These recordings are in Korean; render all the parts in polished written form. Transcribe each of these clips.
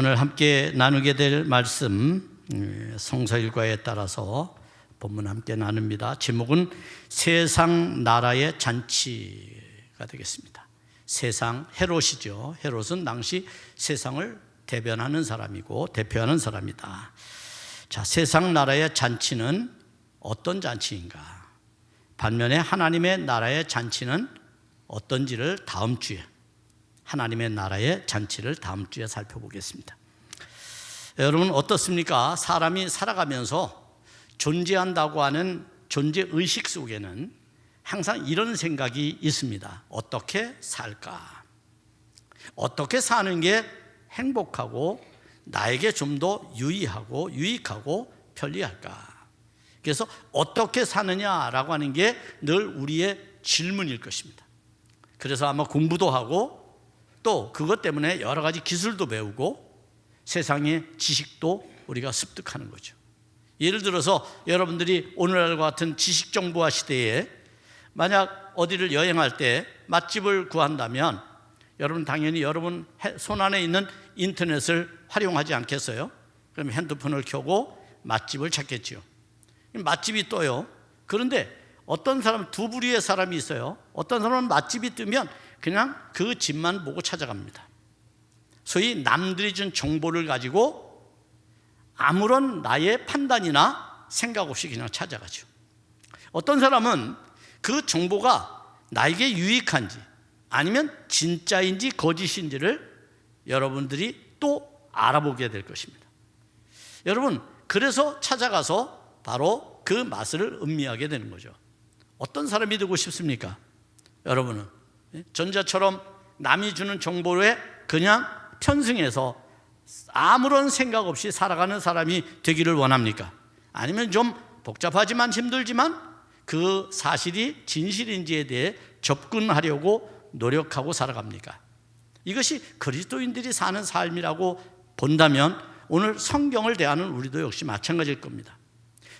오늘 함께 나누게 될 말씀 성서일과에 따라서 본문 함께 나눕니다. 제목은 세상 나라의 잔치가 되겠습니다. 세상, 헤롯이죠. 헤롯은 당시 세상을 대변하는 사람이고 대표하는 사람이다. 자, 세상 나라의 잔치는 어떤 잔치인가? 반면에 하나님의 나라의 잔치는 어떤지를 하나님의 나라의 잔치를 다음 주에 살펴보겠습니다. 여러분 어떻습니까? 사람이 살아가면서 존재한다고 하는 존재의식 속에는 항상 이런 생각이 있습니다. 어떻게 살까? 어떻게 사는 게 행복하고 나에게 좀 더 유익하고 편리할까? 그래서 어떻게 사느냐라고 하는 게 늘 우리의 질문일 것입니다. 그래서 아마 공부도 하고 또 그것 때문에 여러 가지 기술도 배우고 세상의 지식도 우리가 습득하는 거죠. 예를 들어서 여러분들이 오늘날과 같은 지식정보화 시대에 만약 어디를 여행할 때 맛집을 구한다면 여러분 당연히 여러분 손안에 있는 인터넷을 활용하지 않겠어요? 그럼 핸드폰을 켜고 맛집을 찾겠죠. 맛집이 떠요. 그런데 어떤 사람, 두 부류의 사람이 있어요. 어떤 사람은 맛집이 뜨면 그냥 그 집만 보고 찾아갑니다. 소위 남들이 준 정보를 가지고 아무런 나의 판단이나 생각 없이 그냥 찾아가죠. 어떤 사람은 그 정보가 나에게 유익한지 아니면 진짜인지 거짓인지를 여러분들이 또 알아보게 될 것입니다. 여러분, 그래서 찾아가서 바로 그 맛을 음미하게 되는 거죠. 어떤 사람이 되고 싶습니까? 여러분은 전자처럼 남이 주는 정보에 그냥 편승해서 아무런 생각 없이 살아가는 사람이 되기를 원합니까? 아니면 좀 복잡하지만 힘들지만 그 사실이 진실인지에 대해 접근하려고 노력하고 살아갑니까? 이것이 그리스도인들이 사는 삶이라고 본다면 오늘 성경을 대하는 우리도 역시 마찬가지일 겁니다.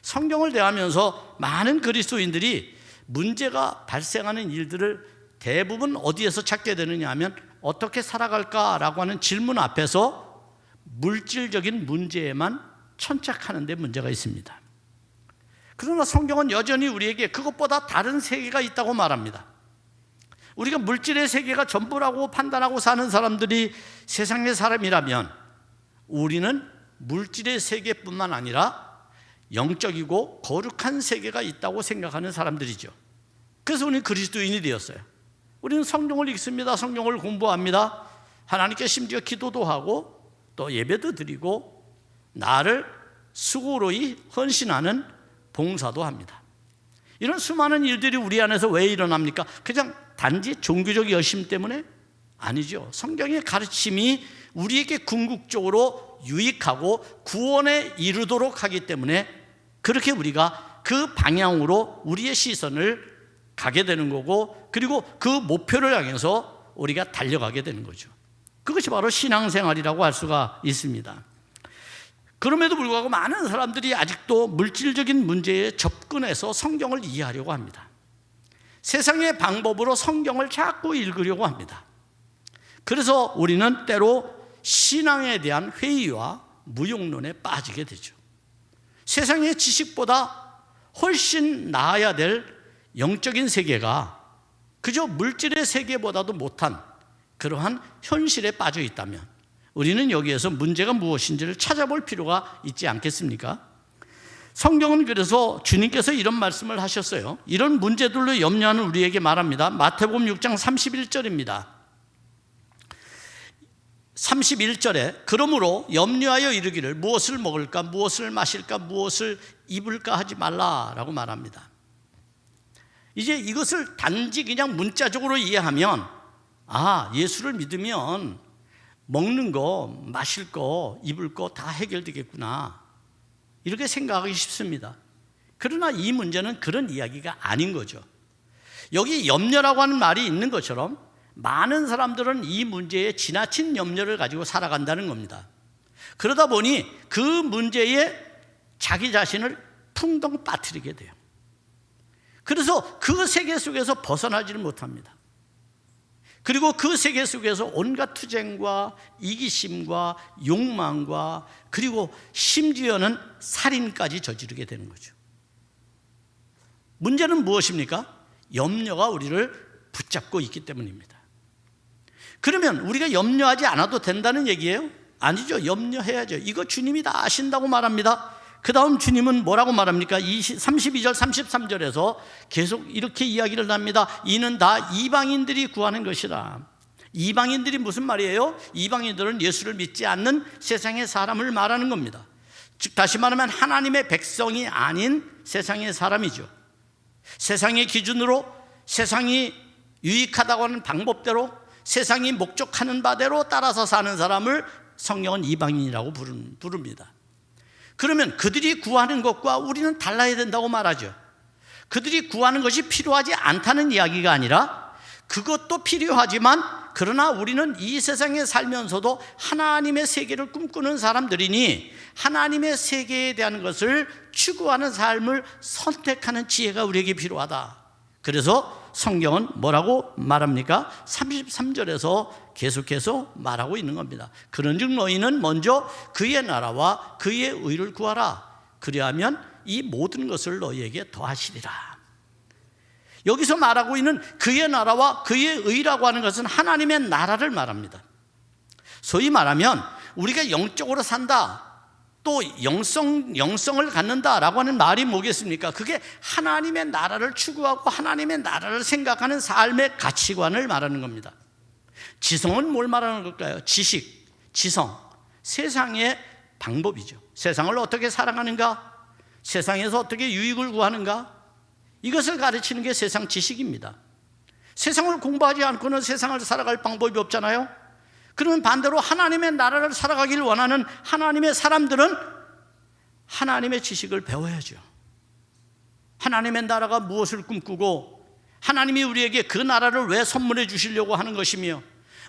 성경을 대하면서 많은 그리스도인들이 문제가 발생하는 일들을 대부분 어디에서 찾게 되느냐 하면 어떻게 살아갈까라고 하는 질문 앞에서 물질적인 문제에만 천착하는 데 문제가 있습니다. 그러나 성경은 여전히 우리에게 그것보다 다른 세계가 있다고 말합니다. 우리가 물질의 세계가 전부라고 판단하고 사는 사람들이 세상의 사람이라면 우리는 물질의 세계뿐만 아니라 영적이고 거룩한 세계가 있다고 생각하는 사람들이죠. 그래서 우리는 그리스도인이 되었어요. 우리는 성경을 읽습니다. 성경을 공부합니다. 하나님께 심지어 기도도 하고 또 예배도 드리고 나를 수고로이 헌신하는 봉사도 합니다. 이런 수많은 일들이 우리 안에서 왜 일어납니까? 그냥 단지 종교적 열심 때문에? 아니죠. 성경의 가르침이 우리에게 궁극적으로 유익하고 구원에 이르도록 하기 때문에 그렇게 우리가 그 방향으로 우리의 시선을 가게 되는 거고, 그리고 그 목표를 향해서 우리가 달려가게 되는 거죠. 그것이 바로 신앙생활이라고 할 수가 있습니다. 그럼에도 불구하고 많은 사람들이 아직도 물질적인 문제에 접근해서 성경을 이해하려고 합니다. 세상의 방법으로 성경을 자꾸 읽으려고 합니다. 그래서 우리는 때로 신앙에 대한 회의와 무용론에 빠지게 되죠. 세상의 지식보다 훨씬 나아야 될 영적인 세계가 그저 물질의 세계보다도 못한 그러한 현실에 빠져 있다면 우리는 여기에서 문제가 무엇인지를 찾아볼 필요가 있지 않겠습니까? 성경은 그래서 주님께서 이런 말씀을 하셨어요. 이런 문제들로 염려하는 우리에게 말합니다. 마태복음 6장 31절입니다. 31절에 그러므로 염려하여 이르기를 무엇을 먹을까, 무엇을 마실까, 무엇을 입을까 하지 말라라고 말합니다. 이제 이것을 단지 그냥 문자적으로 이해하면 예수를 믿으면 먹는 거, 마실 거, 입을 거 다 해결되겠구나 이렇게 생각하기 쉽습니다. 그러나 이 문제는 그런 이야기가 아닌 거죠. 여기 염려라고 하는 말이 있는 것처럼 많은 사람들은 이 문제에 지나친 염려를 가지고 살아간다는 겁니다. 그러다 보니 그 문제에 자기 자신을 풍덩 빠뜨리게 돼요. 그래서 그 세계 속에서 벗어나지를 못합니다. 그리고 그 세계 속에서 온갖 투쟁과 이기심과 욕망과 그리고 심지어는 살인까지 저지르게 되는 거죠. 문제는 무엇입니까? 염려가 우리를 붙잡고 있기 때문입니다. 그러면 우리가 염려하지 않아도 된다는 얘기예요? 아니죠. 염려해야죠. 이거 주님이 다 아신다고 말합니다. 그 다음 주님은 뭐라고 말합니까? 32절 33절에서 계속 이렇게 이야기를 합니다. 이는 다 이방인들이 구하는 것이라. 이방인들이 무슨 말이에요? 이방인들은 예수를 믿지 않는 세상의 사람을 말하는 겁니다. 즉 다시 말하면 하나님의 백성이 아닌 세상의 사람이죠. 세상의 기준으로, 세상이 유익하다고 하는 방법대로, 세상이 목적하는 바대로 따라서 사는 사람을 성경은 이방인이라고 부릅니다. 그러면 그들이 구하는 것과 우리는 달라야 된다고 말하죠. 그들이 구하는 것이 필요하지 않다는 이야기가 아니라 그것도 필요하지만 그러나 우리는 이 세상에 살면서도 하나님의 세계를 꿈꾸는 사람들이니 하나님의 세계에 대한 것을 추구하는 삶을 선택하는 지혜가 우리에게 필요하다. 그래서 성경은 뭐라고 말합니까? 33절에서 계속해서 말하고 있는 겁니다. 그런즉 너희는 먼저 그의 나라와 그의 의를 구하라. 그리하면 이 모든 것을 너희에게 더하시리라. 여기서 말하고 있는 그의 나라와 그의 의라고 하는 것은 하나님의 나라를 말합니다. 소위 말하면 우리가 영적으로 산다, 또 영성을 갖는다라고 하는 말이 뭐겠습니까? 그게 하나님의 나라를 추구하고 하나님의 나라를 생각하는 삶의 가치관을 말하는 겁니다. 지성은 뭘 말하는 걸까요? 지식, 지성, 세상의 방법이죠. 세상을 어떻게 살아가는가? 세상에서 어떻게 유익을 구하는가? 이것을 가르치는 게 세상 지식입니다. 세상을 공부하지 않고는 세상을 살아갈 방법이 없잖아요. 그러면 반대로 하나님의 나라를 살아가기를 원하는 하나님의 사람들은 하나님의 지식을 배워야죠. 하나님의 나라가 무엇을 꿈꾸고 하나님이 우리에게 그 나라를 왜 선물해 주시려고 하는 것이며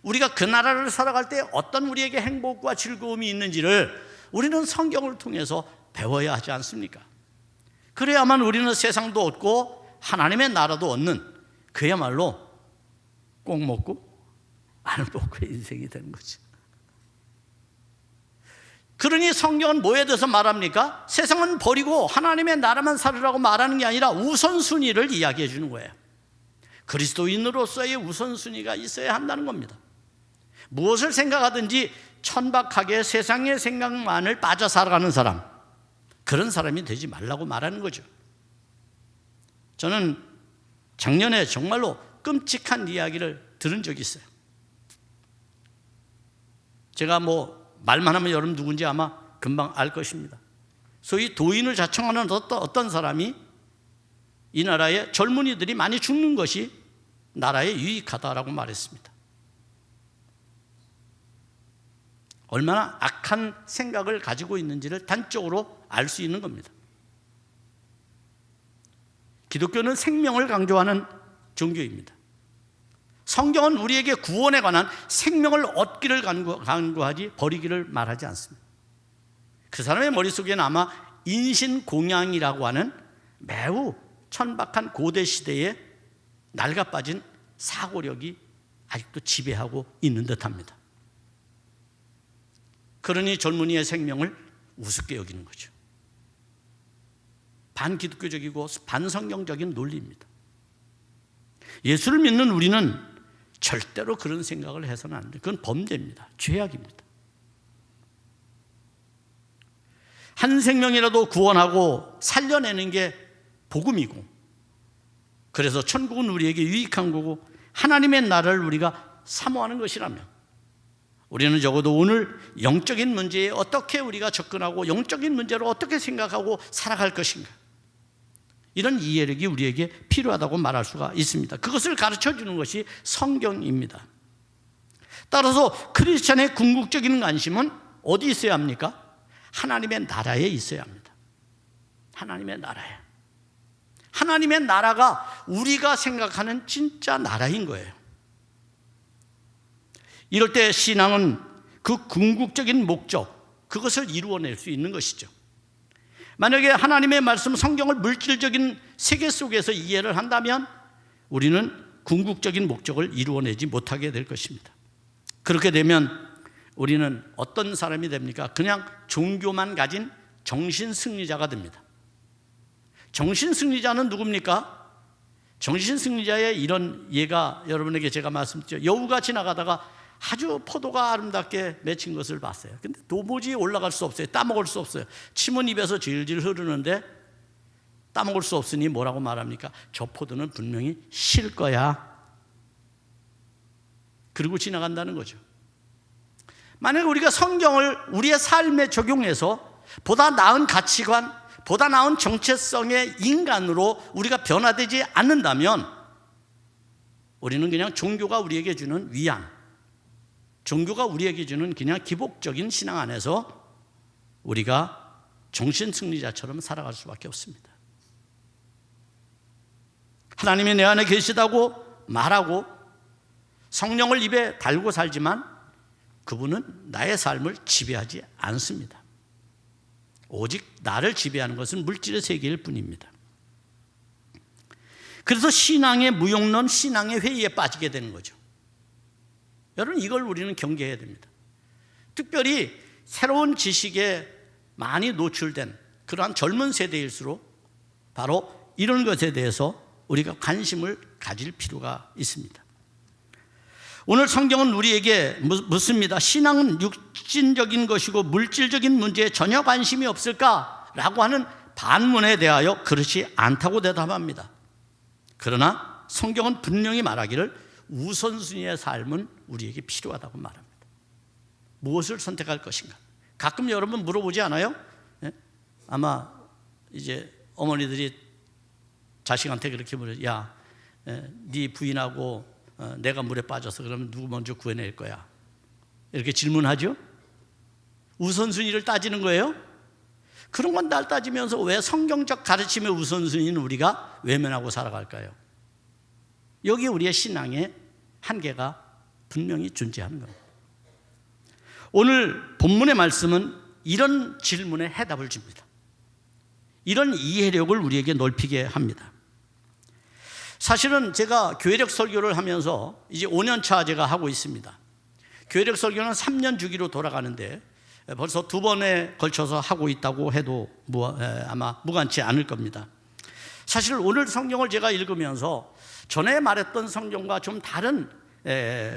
우리가 그 나라를 살아갈 때 어떤 우리에게 행복과 즐거움이 있는지를 우리는 성경을 통해서 배워야 하지 않습니까? 그래야만 우리는 세상도 얻고 하나님의 나라도 얻는 그야말로 꼭 먹고 안 먹고의 인생이 되는 거죠. 그러니 성경은 뭐에 대해서 말합니까? 세상은 버리고 하나님의 나라만 살으라고 말하는 게 아니라 우선순위를 이야기해 주는 거예요. 그리스도인으로서의 우선순위가 있어야 한다는 겁니다. 무엇을 생각하든지 천박하게 세상의 생각만을 빠져 살아가는 사람, 그런 사람이 되지 말라고 말하는 거죠. 저는 작년에 정말로 끔찍한 이야기를 들은 적이 있어요. 제가 말만 하면 여러분 누군지 아마 금방 알 것입니다. 소위 도인을 자청하는 어떤 사람이 이 나라의 젊은이들이 많이 죽는 것이 나라에 유익하다라고 말했습니다. 얼마나 악한 생각을 가지고 있는지를 단적으로 알 수 있는 겁니다. 기독교는 생명을 강조하는 종교입니다. 성경은 우리에게 구원에 관한 생명을 얻기를 강조하지 버리기를 말하지 않습니다. 그 사람의 머릿속에는 아마 인신공양이라고 하는 매우 천박한 고대 시대에 낡아빠진 사고력이 아직도 지배하고 있는 듯합니다. 그러니 젊은이의 생명을 우습게 여기는 거죠. 반기독교적이고 반성경적인 논리입니다. 예수를 믿는 우리는 절대로 그런 생각을 해서는 안 돼요. 그건 범죄입니다. 죄악입니다. 한 생명이라도 구원하고 살려내는 게 복음이고, 그래서 천국은 우리에게 유익한 거고 하나님의 나라를 우리가 사모하는 것이라면 우리는 적어도 오늘 영적인 문제에 어떻게 우리가 접근하고 영적인 문제로 어떻게 생각하고 살아갈 것인가, 이런 이해력이 우리에게 필요하다고 말할 수가 있습니다. 그것을 가르쳐주는 것이 성경입니다. 따라서 크리스찬의 궁극적인 관심은 어디 있어야 합니까? 하나님의 나라에 있어야 합니다. 하나님의 나라에. 하나님의 나라가 우리가 생각하는 진짜 나라인 거예요. 이럴 때 신앙은 그 궁극적인 목적, 그것을 이루어낼 수 있는 것이죠. 만약에 하나님의 말씀, 성경을 물질적인 세계 속에서 이해를 한다면 우리는 궁극적인 목적을 이루어내지 못하게 될 것입니다. 그렇게 되면 우리는 어떤 사람이 됩니까? 그냥 종교만 가진 정신승리자가 됩니다. 정신승리자는 누굽니까? 정신승리자의 이런 예가 여러분에게 제가 말씀드렸죠. 여우가 지나가다가 아주 포도가 아름답게 맺힌 것을 봤어요. 근데 도무지 올라갈 수 없어요. 따먹을 수 없어요. 침은 입에서 질질 흐르는데 따먹을 수 없으니 뭐라고 말합니까? 저 포도는 분명히 실 거야. 그리고 지나간다는 거죠. 만약에 우리가 성경을 우리의 삶에 적용해서 보다 나은 가치관, 보다 나은 정체성의 인간으로 우리가 변화되지 않는다면 우리는 그냥 종교가 우리에게 주는 위안, 종교가 우리에게 주는 그냥 기복적인 신앙 안에서 우리가 정신승리자처럼 살아갈 수밖에 없습니다. 하나님이 내 안에 계시다고 말하고 성령을 입에 달고 살지만 그분은 나의 삶을 지배하지 않습니다. 오직 나를 지배하는 것은 물질의 세계일 뿐입니다. 그래서 신앙의 무용론, 신앙의 회의에 빠지게 되는 거죠. 여러분, 이걸 우리는 경계해야 됩니다. 특별히 새로운 지식에 많이 노출된 그러한 젊은 세대일수록 바로 이런 것에 대해서 우리가 관심을 가질 필요가 있습니다. 오늘 성경은 우리에게 묻습니다. 신앙은 육신적인 것이고 물질적인 문제에 전혀 관심이 없을까라고 하는 반문에 대하여 그렇지 않다고 대답합니다. 그러나 성경은 분명히 말하기를 우선순위의 삶은 우리에게 필요하다고 말합니다. 무엇을 선택할 것인가? 가끔 여러분 물어보지 않아요? 네? 아마 이제 어머니들이 자식한테 그렇게 물어요. 야, 네 부인하고 내가 물에 빠져서 그러면 누구 먼저 구해낼 거야? 이렇게 질문하죠? 우선순위를 따지는 거예요? 그런 건 날 따지면서 왜 성경적 가르침의 우선순위는 우리가 외면하고 살아갈까요? 여기 우리의 신앙의 한계가 분명히 존재하는 겁니다. 오늘 본문의 말씀은 이런 질문에 해답을 줍니다. 이런 이해력을 우리에게 넓히게 합니다. 사실은 제가 교회력 설교를 하면서 이제 5년 제가 하고 있습니다. 교회력 설교는 3년 주기로 돌아가는데 벌써 2번에 걸쳐서 하고 있다고 해도 아마 무관치 않을 겁니다. 사실 오늘 성경을 제가 읽으면서 전에 말했던 성경과 좀 다른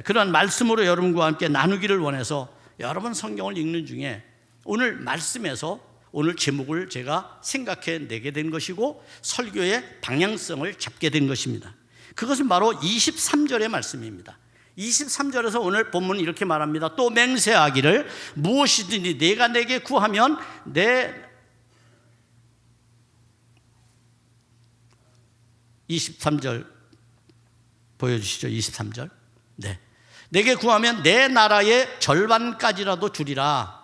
그런 말씀으로 여러분과 함께 나누기를 원해서 여러분 성경을 읽는 중에 오늘 말씀에서 오늘 제목을 제가 생각해내게 된 것이고 설교의 방향성을 잡게 된 것입니다. 그것은 바로 23절의 말씀입니다. 23절에서 오늘 본문은 이렇게 말합니다. 또 맹세하기를 무엇이든지 내가 내게 구하면 23절 보여주시죠. 23절. 네. 내게 구하면 내 나라의 절반까지라도 주리라.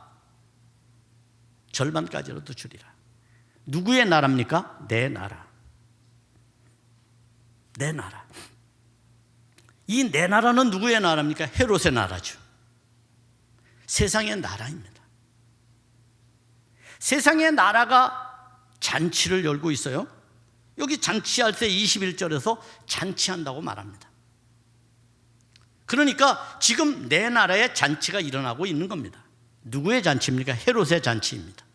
절반까지라도 주리라. 누구의 나라입니까? 내 나라. 내 나라. 이 내 나라는 누구의 나라입니까? 헤롯의 나라죠. 세상의 나라입니다. 세상의 나라가 잔치를 열고 있어요. 여기 잔치할 때 21절에서 잔치한다고 말합니다. 그러니까 지금 내 나라에 잔치가 일어나고 있는 겁니다. 누구의 잔치입니까? 헤롯의 잔치입니다.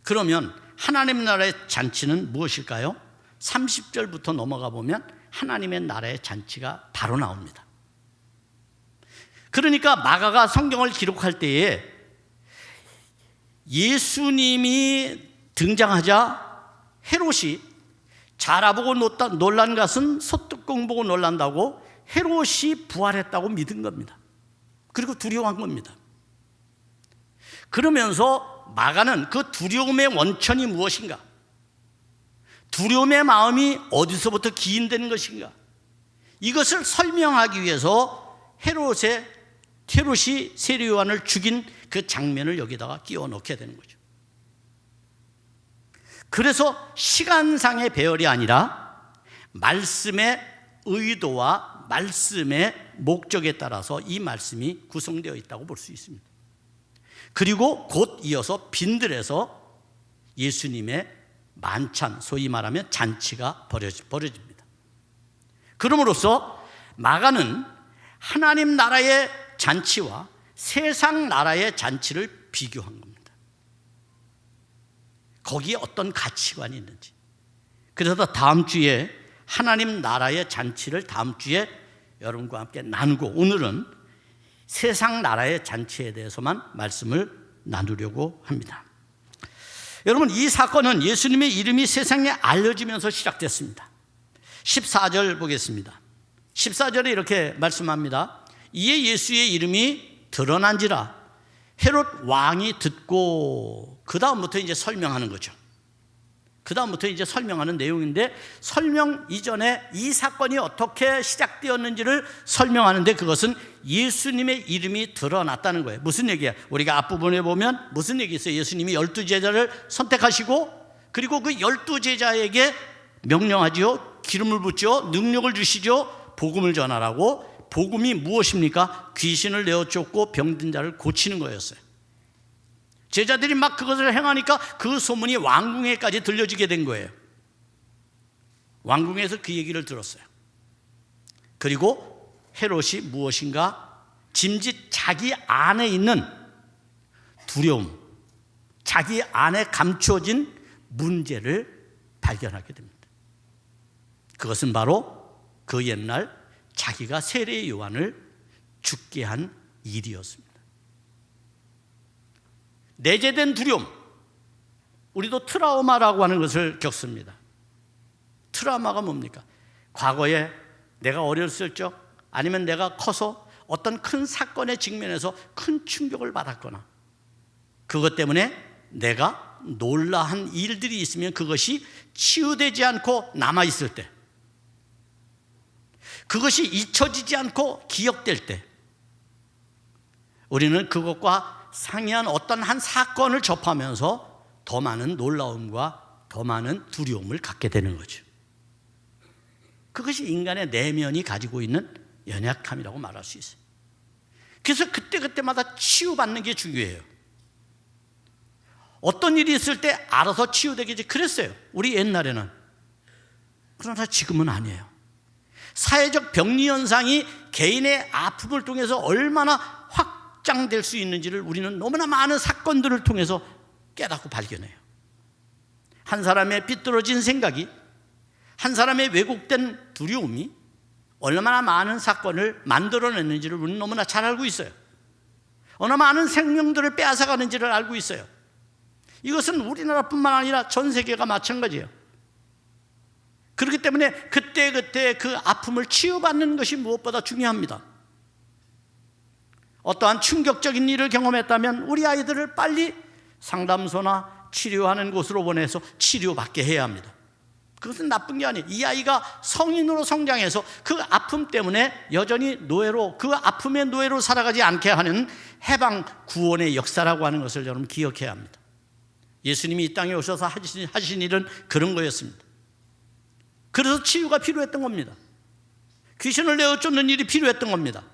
그러면 하나님 나라의 잔치는 무엇일까요? 30절부터 넘어가 보면 하나님의 나라의 잔치가 바로 나옵니다. 그러니까 마가가 성경을 기록할 때에 예수님이 등장하자 헤롯이 자라보고 놀란 것은 소뚜껑 보고 놀란다고 헤롯이 부활했다고 믿은 겁니다. 그리고 두려워한 겁니다. 그러면서 마가는 그 두려움의 원천이 무엇인가? 두려움의 마음이 어디서부터 기인되는 것인가? 이것을 설명하기 위해서 헤롯이 세례 요한을 죽인 그 장면을 여기다가 끼워 넣게 되는 거죠. 그래서 시간상의 배열이 아니라 말씀의 의도와 말씀의 목적에 따라서 이 말씀이 구성되어 있다고 볼 수 있습니다. 그리고 곧 이어서 빈들에서 예수님의 만찬, 소위 말하면 잔치가 벌어집니다. 그럼으로써 마가는 하나님 나라의 잔치와 세상 나라의 잔치를 비교한 겁니다. 거기에 어떤 가치관이 있는지. 그래서 다음 주에 하나님 나라의 잔치를 다음 주에 여러분과 함께 나누고, 오늘은 세상 나라의 잔치에 대해서만 말씀을 나누려고 합니다. 여러분, 이 사건은 예수님의 이름이 세상에 알려지면서 시작됐습니다. 14절 보겠습니다. 14절에 이렇게 말씀합니다. 이에 예수의 이름이 드러난지라 헤롯 왕이 듣고, 그 다음부터 이제 설명하는 거죠. 그 다음부터 이제 설명하는 내용인데, 설명 이전에 이 사건이 어떻게 시작되었는지를 설명하는데, 그것은 예수님의 이름이 드러났다는 거예요. 무슨 얘기야? 우리가 앞부분에 보면 무슨 얘기 있어요? 예수님이 12제자를 선택하시고, 그리고 그 12제자에게 명령하지요. 기름을 붓죠. 능력을 주시죠. 복음을 전하라고. 복음이 무엇입니까? 귀신을 내어 쫓고 병든 자를 고치는 거였어요. 제자들이 막 그것을 행하니까 그 소문이 왕궁에까지 들려지게 된 거예요. 왕궁에서 그 얘기를 들었어요. 그리고 헤롯이 무엇인가? 짐짓 자기 안에 있는 두려움, 자기 안에 감춰진 문제를 발견하게 됩니다. 그것은 바로 그 옛날 자기가 세례 요한을 죽게 한 일이었습니다. 내재된 두려움, 우리도 트라우마라고 하는 것을 겪습니다. 트라우마가 뭡니까? 과거에 내가 어렸을 적, 아니면 내가 커서 어떤 큰 사건에 직면해서 큰 충격을 받았거나, 그것 때문에 내가 놀라한 일들이 있으면 그것이 치유되지 않고 남아있을 때, 그것이 잊혀지지 않고 기억될 때, 우리는 그것과 상이한 어떤 한 사건을 접하면서 더 많은 놀라움과 더 많은 두려움을 갖게 되는 거죠. 그것이 인간의 내면이 가지고 있는 연약함이라고 말할 수 있어요. 그래서 그때그때마다 치유받는 게 중요해요. 어떤 일이 있을 때 알아서 치유되겠지 그랬어요, 우리 옛날에는. 그러나 지금은 아니에요. 사회적 병리 현상이 개인의 아픔을 통해서 얼마나 확장될 수 있는지를 우리는 너무나 많은 사건들을 통해서 깨닫고 발견해요. 한 사람의 삐뚤어진 생각이, 한 사람의 왜곡된 두려움이 얼마나 많은 사건을 만들어냈는지를 우리는 너무나 잘 알고 있어요. 얼마나 많은 생명들을 빼앗아가는지를 알고 있어요. 이것은 우리나라뿐만 아니라 전 세계가 마찬가지예요. 그렇기 때문에 그때그때 그 아픔을 치유받는 것이 무엇보다 중요합니다. 어떠한 충격적인 일을 경험했다면 우리 아이들을 빨리 상담소나 치료하는 곳으로 보내서 치료받게 해야 합니다. 그것은 나쁜 게 아니에요. 이 아이가 성인으로 성장해서 그 아픔 때문에 여전히 노예로, 그 아픔의 노예로 살아가지 않게 하는 해방 구원의 역사라고 하는 것을 여러분 기억해야 합니다. 예수님이 이 땅에 오셔서 하신 일은 그런 거였습니다. 그래서 치유가 필요했던 겁니다. 귀신을 내어 쫓는 일이 필요했던 겁니다.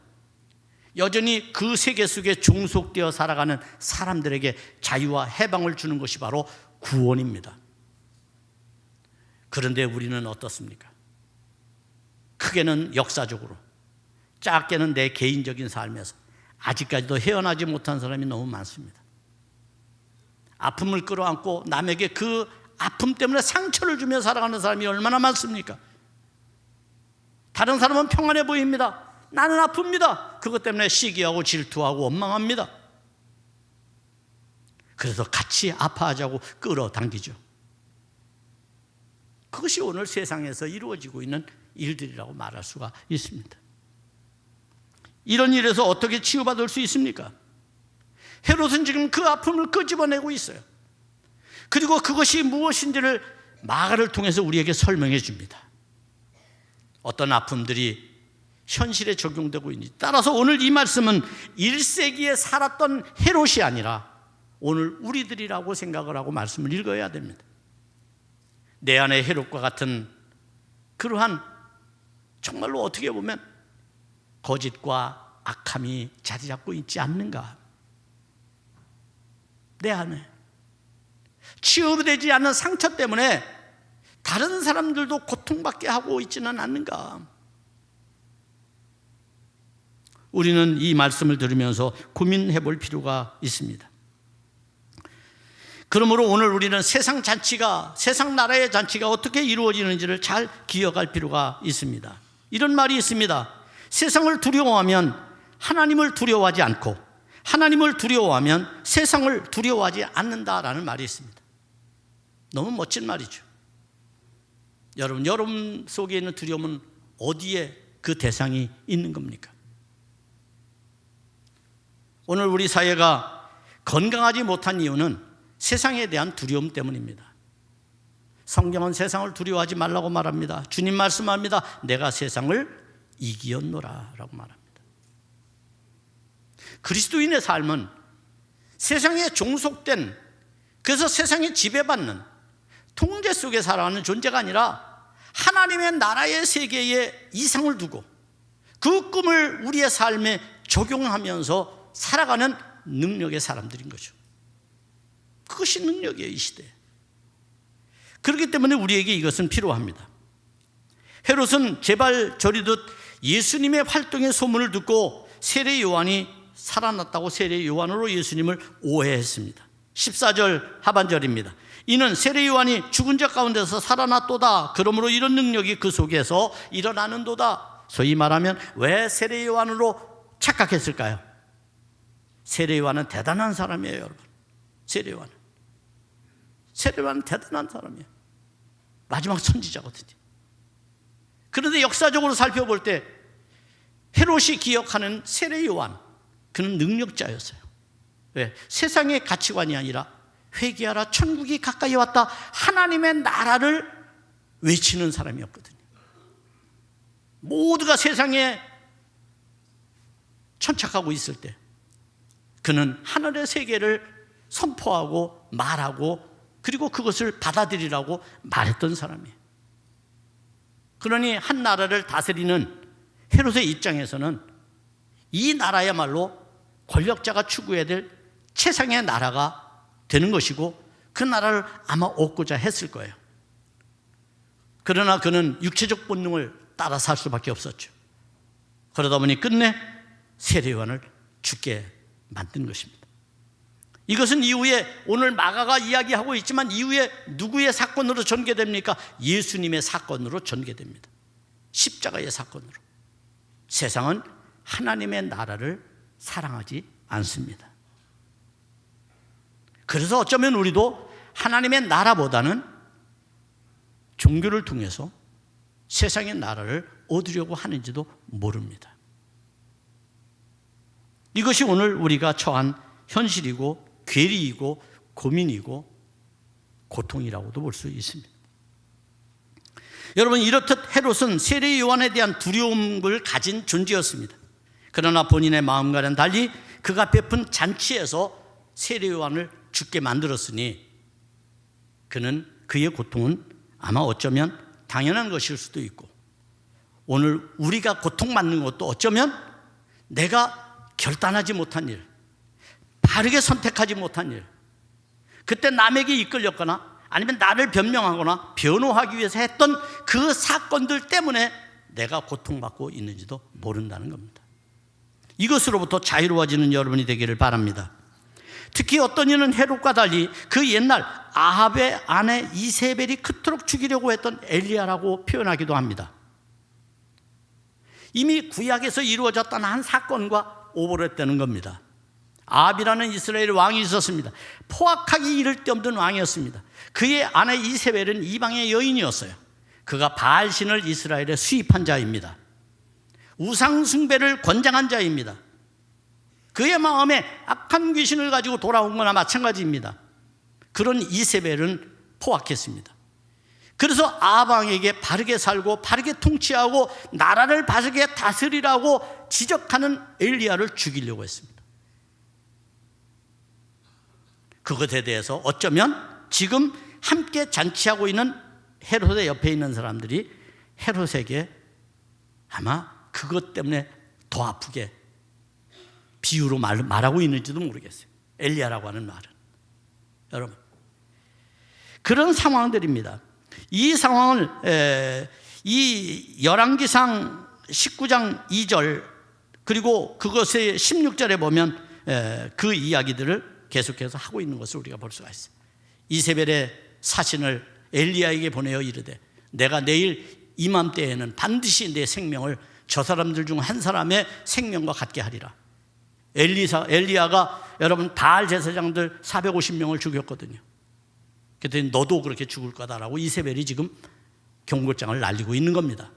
여전히 그 세계 속에 종속되어 살아가는 사람들에게 자유와 해방을 주는 것이 바로 구원입니다. 그런데 우리는 어떻습니까? 크게는 역사적으로, 작게는 내 개인적인 삶에서 아직까지도 헤어나지 못한 사람이 너무 많습니다. 아픔을 끌어안고 남에게 그 아픔 때문에 상처를 주며 살아가는 사람이 얼마나 많습니까? 다른 사람은 평안해 보입니다. 나는 아픕니다. 그것 때문에 시기하고 질투하고 원망합니다. 그래서 같이 아파하자고 끌어당기죠. 그것이 오늘 세상에서 이루어지고 있는 일들이라고 말할 수가 있습니다. 이런 일에서 어떻게 치유받을 수 있습니까? 헤롯은 지금 그 아픔을 끄집어내고 있어요. 그리고 그것이 무엇인지를 마가를 통해서 우리에게 설명해 줍니다. 어떤 아픔들이 현실에 적용되고 있는지. 따라서 오늘 이 말씀은 1세기에 살았던 헤롯이 아니라 오늘 우리들이라고 생각을 하고 말씀을 읽어야 됩니다. 내 안에 헤롯과 같은 그러한, 정말로 어떻게 보면 거짓과 악함이 자리 잡고 있지 않는가? 내 안에 치유되지 않는 상처 때문에 다른 사람들도 고통받게 하고 있지는 않는가? 우리는 이 말씀을 들으면서 고민해 볼 필요가 있습니다. 그러므로 오늘 우리는 세상 나라의 잔치가 어떻게 이루어지는지를 잘 기억할 필요가 있습니다. 이런 말이 있습니다. 세상을 두려워하면 하나님을 두려워하지 않고, 하나님을 두려워하면 세상을 두려워하지 않는다라는 말이 있습니다. 너무 멋진 말이죠. 여러분 속에 있는 두려움은 어디에 그 대상이 있는 겁니까? 오늘 우리 사회가 건강하지 못한 이유는 세상에 대한 두려움 때문입니다. 성경은 세상을 두려워하지 말라고 말합니다. 주님 말씀합니다. 내가 세상을 이기었노라 라고 말합니다. 그리스도인의 삶은 세상에 종속된, 그래서 세상에 지배받는 통제 속에 살아가는 존재가 아니라 하나님의 나라의 세계에 이상을 두고 그 꿈을 우리의 삶에 적용하면서 살아가는 능력의 사람들인 거죠. 그것이 능력이에요, 이 시대에. 그렇기 때문에 우리에게 이것은 필요합니다. 헤롯은 제발 저리듯 예수님의 활동의 소문을 듣고 세례 요한이 살아났다고 세례 요한으로 예수님을 오해했습니다. 14절 하반절입니다. 이는 세례 요한이 죽은 자 가운데서 살아났도다. 그러므로 이런 능력이 그 속에서 일어나는도다. 소위 말하면 왜 세례 요한으로 착각했을까요? 세례 요한은 대단한 사람이에요, 여러분. 세례 요한은 대단한 사람이에요. 마지막 선지자거든요. 그런데 역사적으로 살펴볼 때 헤롯이 기억하는 세례 요한, 그는 능력자였어요. 왜? 세상의 가치관이 아니라 회개하라, 천국이 가까이 왔다, 하나님의 나라를 외치는 사람이었거든요. 모두가 세상에 천착하고 있을 때 그는 하늘의 세계를 선포하고 말하고 그리고 그것을 받아들이라고 말했던 사람이에요. 그러니 한 나라를 다스리는 헤롯의 입장에서는 이 나라야말로 권력자가 추구해야 될 최상의 나라가 되는 것이고 그 나라를 아마 얻고자 했을 거예요. 그러나 그는 육체적 본능을 따라 살 수밖에 없었죠. 그러다 보니 끝내 세례 요한을 죽게 만든 것입니다. 이것은 이후에 오늘 마가가 이야기하고 있지만 이후에 누구의 사건으로 전개됩니까? 예수님의 사건으로 전개됩니다. 십자가의 사건으로. 세상은 하나님의 나라를 사랑하지 않습니다. 그래서 어쩌면 우리도 하나님의 나라보다는 종교를 통해서 세상의 나라를 얻으려고 하는지도 모릅니다. 이것이 오늘 우리가 처한 현실이고 괴리이고 고민이고 고통이라고도 볼 수 있습니다. 여러분, 이렇듯 헤롯은 세례 요한에 대한 두려움을 가진 존재였습니다. 그러나 본인의 마음과는 달리 그가 베푼 잔치에서 세례 요한을 죽게 만들었으니 그는 그의 고통은 아마 어쩌면 당연한 것일 수도 있고 오늘 우리가 고통받는 것도 어쩌면 내가 결단하지 못한 일, 바르게 선택하지 못한 일, 그때 남에게 이끌렸거나 아니면 나를 변명하거나 변호하기 위해서 했던 그 사건들 때문에 내가 고통받고 있는지도 모른다는 겁니다. 이것으로부터 자유로워지는 여러분이 되기를 바랍니다. 특히 어떤 이는 헤롯과 달리 그 옛날 아합의 아내 이세벨이 그토록 죽이려고 했던 엘리야라고 표현하기도 합니다. 이미 구약에서 이루어졌던 한 사건과 오버랩되는 겁니다. 아합이라는 이스라엘 왕이 있었습니다. 포악하기 이를 데 없는 왕이었습니다. 그의 아내 이세벨은 이방의 여인이었어요. 그가 바알신을 이스라엘에 수입한 자입니다. 우상 숭배를 권장한 자입니다. 그의 마음에 악한 귀신을 가지고 돌아온 거나 마찬가지입니다. 그런 이세벨은 포악했습니다. 그래서 아합 왕에게 바르게 살고 바르게 통치하고 나라를 바르게 다스리라고 지적하는 엘리야를 죽이려고 했습니다. 그것에 대해서 어쩌면 지금 함께 잔치하고 있는 헤롯의 옆에 있는 사람들이 헤롯에게 아마 그것 때문에 더 아프게 비유로 말하고 있는지도 모르겠어요. 엘리야라고 하는 말은. 여러분, 그런 상황들입니다. 이 상황을 이 열왕기상 19장 2절 그리고 그것의 16절에 보면 그 이야기들을 계속해서 하고 있는 것을 우리가 볼 수가 있어요. 이세벨의 사신을 엘리야에게 보내어 이르되 내가 내일 이맘때에는 반드시 내 생명을 저 사람들 중 한 사람의 생명과 같게 하리라. 엘리야가 여러분 바알 제사장들 450명을 죽였거든요. 그랬더니 너도 그렇게 죽을 거다라고 이세벨이 지금 경고장을 날리고 있는 겁니다.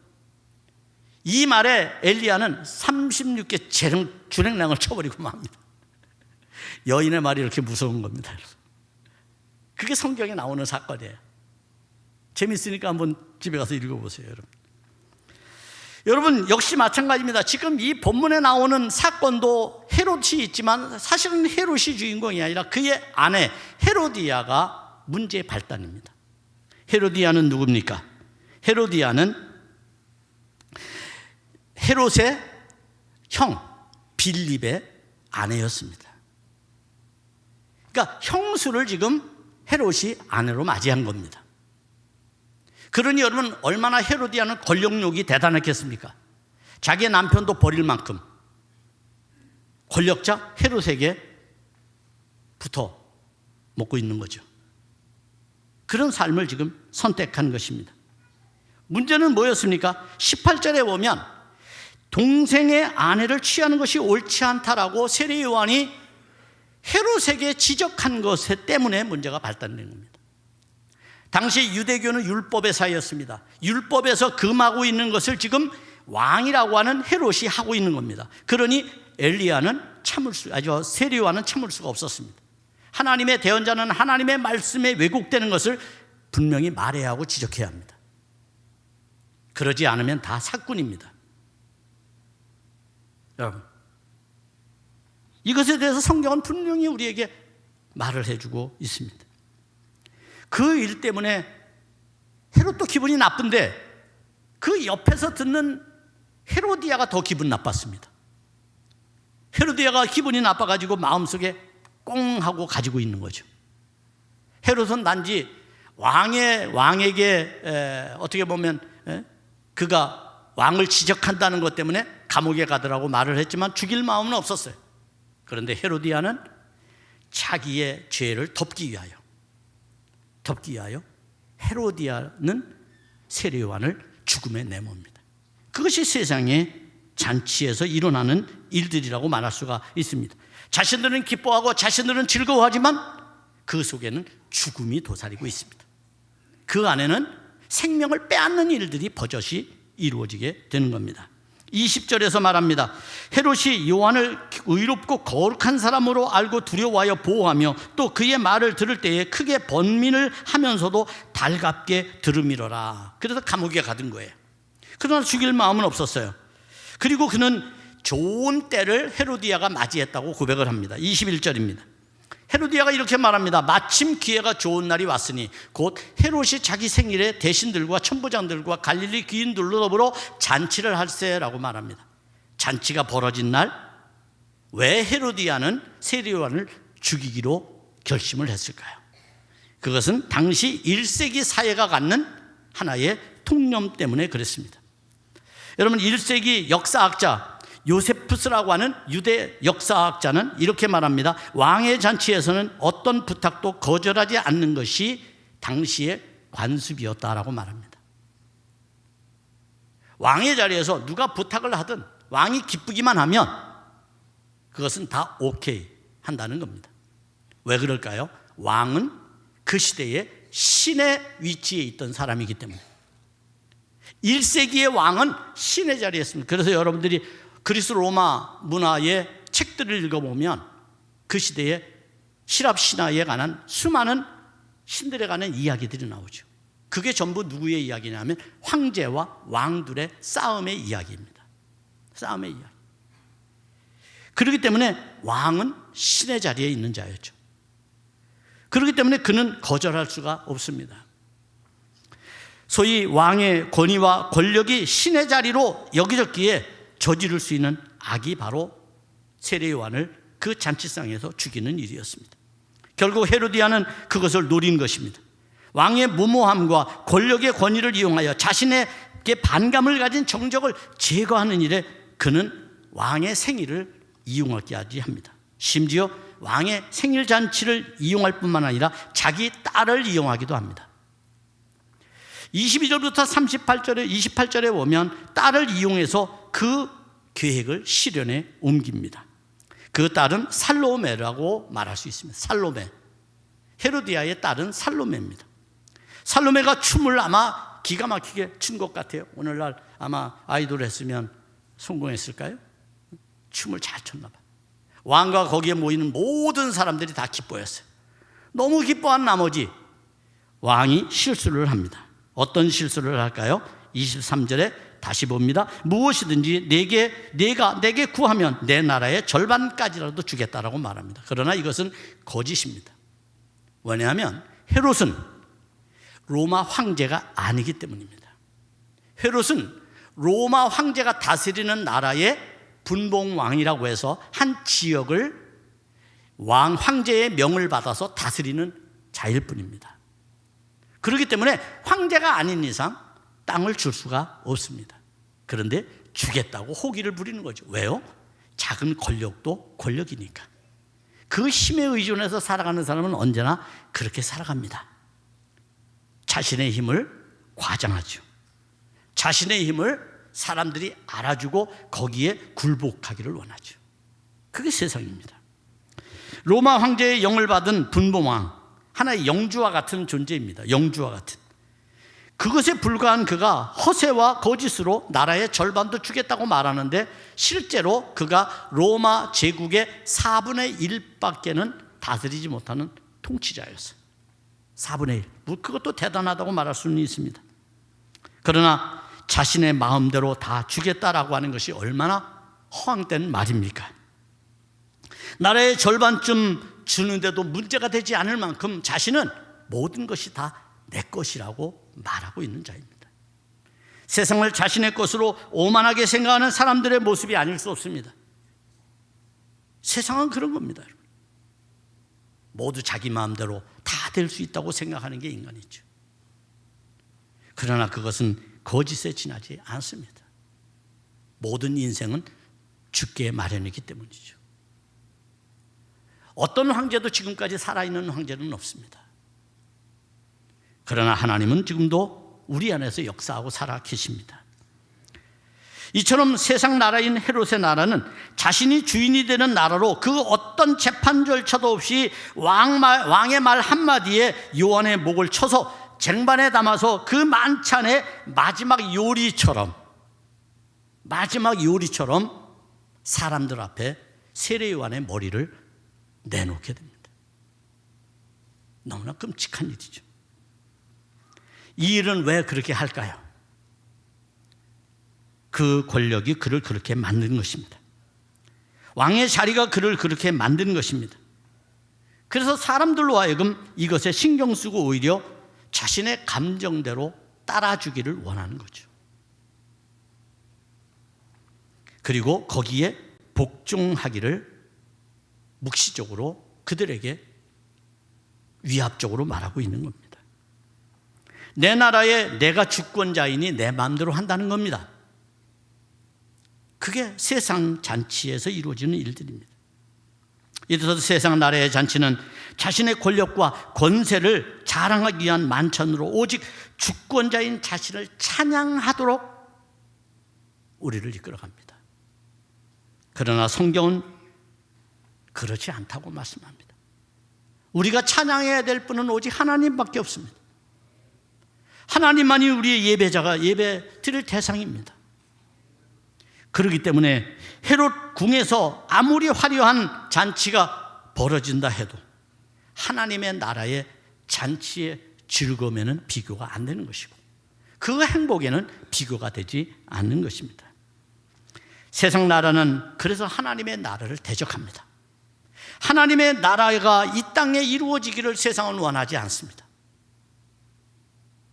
이 말에 엘리야는 36개 주랭랑을 쳐버리고 맙니다. 여인의 말이 이렇게 무서운 겁니다. 그게 성경에 나오는 사건이에요. 재밌으니까 한번 집에 가서 읽어보세요. 여러분 역시 마찬가지입니다. 지금 이 본문에 나오는 사건도 헤롯이 있지만 사실은 헤롯이 주인공이 아니라 그의 아내 헤로디아가 문제의 발단입니다. 헤로디아는 누굽니까? 헤로디아는 헤롯의 형 빌립의 아내였습니다. 그러니까 형수를 지금 헤롯이 아내로 맞이한 겁니다. 그러니 여러분 얼마나 헤로디아는 권력욕이 대단했겠습니까? 자기의 남편도 버릴 만큼 권력자 헤롯에게 붙어 먹고 있는 거죠. 그런 삶을 지금 선택한 것입니다. 문제는 뭐였습니까? 18절에 보면 동생의 아내를 취하는 것이 옳지 않다라고 세례요한이 헤롯에게 지적한 것 때문에 문제가 발단된 겁니다. 당시 유대교는 율법의 사회였습니다. 율법에서 금하고 있는 것을 지금 왕이라고 하는 헤롯이 하고 있는 겁니다. 그러니 세례요한은 참을 수가 없었습니다. 하나님의 대언자는 하나님의 말씀에 왜곡되는 것을 분명히 말해야 하고 지적해야 합니다. 그러지 않으면 다 사꾼입니다. 여러분, 이것에 대해서 성경은 분명히 우리에게 말을 해주고 있습니다. 그 일 때문에 헤롯도 기분이 나쁜데 그 옆에서 듣는 헤로디아가 더 기분 나빴습니다. 헤로디아가 기분이 나빠가지고 마음속에 꽁 하고 가지고 있는 거죠. 헤롯은 단지 왕에게 어떻게 보면 그가 왕을 지적한다는 것 때문에 감옥에 가더라고 말을 했지만 죽일 마음은 없었어요. 그런데 헤로디아는 자기의 죄를 덮기 위하여 헤로디아는 세례요한을 죽음에 내모입니다. 그것이 세상의 잔치에서 일어나는 일들이라고 말할 수가 있습니다. 자신들은 기뻐하고 자신들은 즐거워하지만 그 속에는 죽음이 도사리고 있습니다. 그 안에는 생명을 빼앗는 일들이 버젓이 이루어지게 되는 겁니다. 20절에서 말합니다. 헤롯이 요한을 의롭고 거룩한 사람으로 알고 두려워하여 보호하며 또 그의 말을 들을 때에 크게 번민을 하면서도 달갑게 들으미러라. 그래서 감옥에 가둔 거예요. 그러나 죽일 마음은 없었어요. 그리고 그는 좋은 때를 헤로디아가 맞이했다고 고백을 합니다. 21절입니다. 헤로디아가 이렇게 말합니다. 마침 기회가 좋은 날이 왔으니 곧 헤롯이 자기 생일에 대신들과 천부장들과 갈릴리 귀인들로 더불어 잔치를 할세라고 말합니다. 잔치가 벌어진 날 왜 헤로디아는 세례요한을 죽이기로 결심을 했을까요? 그것은 당시 1세기 사회가 갖는 하나의 통념 때문에 그랬습니다. 여러분 1세기 역사학자 요세푸스라고 하는 유대 역사학자는 이렇게 말합니다. 왕의 잔치에서는 어떤 부탁도 거절하지 않는 것이 당시의 관습이었다라고 말합니다. 왕의 자리에서 누가 부탁을 하든 왕이 기쁘기만 하면 그것은 다 오케이 한다는 겁니다. 왜 그럴까요? 왕은 그 시대에 신의 위치에 있던 사람이기 때문에 1세기의 왕은 신의 자리에 있습니다. 그래서 여러분들이 그리스 로마 문화의 책들을 읽어보면 그 시대에 시랍 신화에 관한 수많은 신들에 관한 이야기들이 나오죠. 그게 전부 누구의 이야기냐면 황제와 왕들의 싸움의 이야기입니다. 싸움의 이야기. 그렇기 때문에 왕은 신의 자리에 있는 자였죠. 그렇기 때문에 그는 거절할 수가 없습니다. 소위 왕의 권위와 권력이 신의 자리로 여겨졌기에 저지를 수 있는 악이 바로 세례요한을 그 잔치상에서 죽이는 일이었습니다. 결국 헤로디아는 그것을 노린 것입니다. 왕의 무모함과 권력의 권위를 이용하여 자신에게 반감을 가진 정적을 제거하는 일에 그는 왕의 생일을 이용하게 합니다. 심지어 왕의 생일 잔치를 이용할 뿐만 아니라 자기 딸을 이용하기도 합니다. 22절부터 28절에 보면 딸을 이용해서 그 계획을 실현에 옮깁니다. 그 딸은 살로메라고 말할 수 있습니다. 살로메. 헤로디아의 딸은 살로메입니다. 살로메가 춤을 아마 기가 막히게 춘 것 같아요. 오늘날 아마 아이돌 했으면 성공했을까요? 춤을 잘 췄나 봐요. 왕과 거기에 모이는 모든 사람들이 다 기뻐했어요. 너무 기뻐한 나머지 왕이 실수를 합니다. 어떤 실수를 할까요? 23절에 다시 봅니다. 무엇이든지 내가 내게 구하면 내 나라의 절반까지라도 주겠다라고 말합니다. 그러나 이것은 거짓입니다. 왜냐하면 헤롯은 로마 황제가 아니기 때문입니다. 헤롯은 로마 황제가 다스리는 나라의 분봉왕이라고 해서 한 지역을 황제의 명을 받아서 다스리는 자일 뿐입니다. 그렇기 때문에 황제가 아닌 이상 땅을 줄 수가 없습니다. 그런데 주겠다고 호기를 부리는 거죠. 왜요? 작은 권력도 권력이니까. 그 힘에 의존해서 살아가는 사람은 언제나 그렇게 살아갑니다. 자신의 힘을 과장하죠. 자신의 힘을 사람들이 알아주고 거기에 굴복하기를 원하죠. 그게 세상입니다. 로마 황제의 영을 받은 분봉왕, 하나의 영주와 같은 존재입니다. 영주와 같은. 그것에 불과한 그가 허세와 거짓으로 나라의 절반도 주겠다고 말하는데 실제로 그가 로마 제국의 4분의 1밖에는 다스리지 못하는 통치자였어요. 4분의 1. 그것도 대단하다고 말할 수는 있습니다. 그러나 자신의 마음대로 다 주겠다라고 하는 것이 얼마나 허황된 말입니까? 나라의 절반쯤 주는데도 문제가 되지 않을 만큼 자신은 모든 것이 다 내 것이라고 말하고 있는 자입니다. 세상을 자신의 것으로 오만하게 생각하는 사람들의 모습이 아닐 수 없습니다. 세상은 그런 겁니다. 모두 자기 마음대로 다 될 수 있다고 생각하는 게 인간이죠. 그러나 그것은 거짓에 지나지 않습니다. 모든 인생은 죽게 마련이기 때문이죠. 어떤 황제도 지금까지 살아있는 황제는 없습니다. 그러나 하나님은 지금도 우리 안에서 역사하고 살아 계십니다. 이처럼 세상 나라인 헤롯의 나라는 자신이 주인이 되는 나라로 그 어떤 재판 절차도 없이 왕의 말 한마디에 요한의 목을 쳐서 쟁반에 담아서 그 만찬의 마지막 요리처럼 사람들 앞에 세례 요한의 머리를 내놓게 됩니다. 너무나 끔찍한 일이죠. 이 일은 왜 그렇게 할까요? 그 권력이 그를 그렇게 만든 것입니다. 왕의 자리가 그를 그렇게 만든 것입니다. 그래서 사람들로 하여금 이것에 신경 쓰고 오히려 자신의 감정대로 따라주기를 원하는 거죠. 그리고 거기에 복종하기를 묵시적으로 그들에게 위압적으로 말하고 있는 겁니다. 내 나라에 내가 주권자이니 내 마음대로 한다는 겁니다. 그게 세상 잔치에서 이루어지는 일들입니다. 이래서 세상 나라의 잔치는 자신의 권력과 권세를 자랑하기 위한 만찬으로 오직 주권자인 자신을 찬양하도록 우리를 이끌어갑니다. 그러나 성경은 그렇지 않다고 말씀합니다. 우리가 찬양해야 될 분은 오직 하나님밖에 없습니다. 하나님만이 우리의 예배 드릴 대상입니다. 그렇기 때문에 헤롯 궁에서 아무리 화려한 잔치가 벌어진다 해도 하나님의 나라의 잔치의 즐거움에는 비교가 안 되는 것이고 그 행복에는 비교가 되지 않는 것입니다. 세상 나라는 그래서 하나님의 나라를 대적합니다. 하나님의 나라가 이 땅에 이루어지기를 세상은 원하지 않습니다.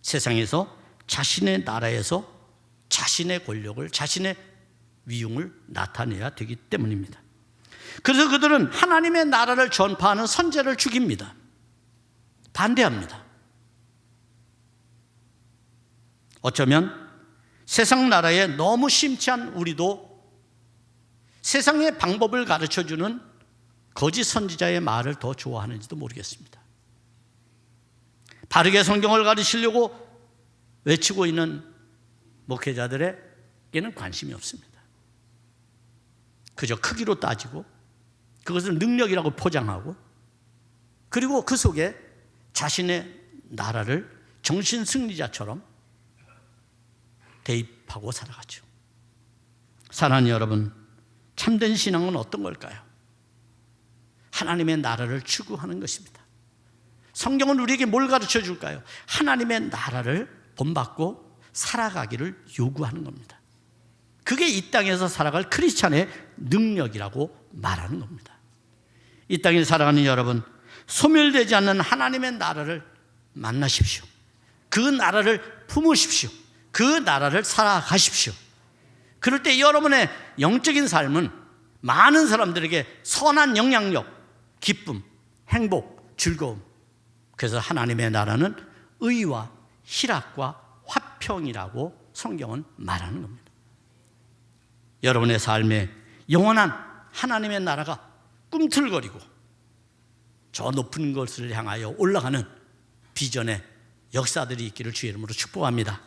세상에서 자신의 나라에서 자신의 권력을, 자신의 위용을 나타내야 되기 때문입니다. 그래서 그들은 하나님의 나라를 전파하는 선제를 죽입니다. 반대합니다. 어쩌면 세상 나라에 너무 심취한 우리도 세상의 방법을 가르쳐주는 거짓 선지자의 말을 더 좋아하는지도 모르겠습니다. 바르게 성경을 가르치려고 외치고 있는 목회자들에게는 관심이 없습니다. 그저 크기로 따지고 그것을 능력이라고 포장하고, 그리고 그 속에 자신의 나라를 정신 승리자처럼 대입하고 살아가죠. 사랑하는 여러분, 참된 신앙은 어떤 걸까요? 하나님의 나라를 추구하는 것입니다. 성경은 우리에게 뭘 가르쳐 줄까요? 하나님의 나라를 본받고 살아가기를 요구하는 겁니다. 그게 이 땅에서 살아갈 크리스찬의 능력이라고 말하는 겁니다. 이 땅에 살아가는 여러분, 소멸되지 않는 하나님의 나라를 만나십시오. 그 나라를 품으십시오. 그 나라를 살아가십시오. 그럴 때 여러분의 영적인 삶은 많은 사람들에게 선한 영향력, 기쁨, 행복, 즐거움. 그래서 하나님의 나라는 의와 희락과 화평이라고 성경은 말하는 겁니다. 여러분의 삶에 영원한 하나님의 나라가 꿈틀거리고 저 높은 것을 향하여 올라가는 비전의 역사들이 있기를 주의 이름으로 축복합니다.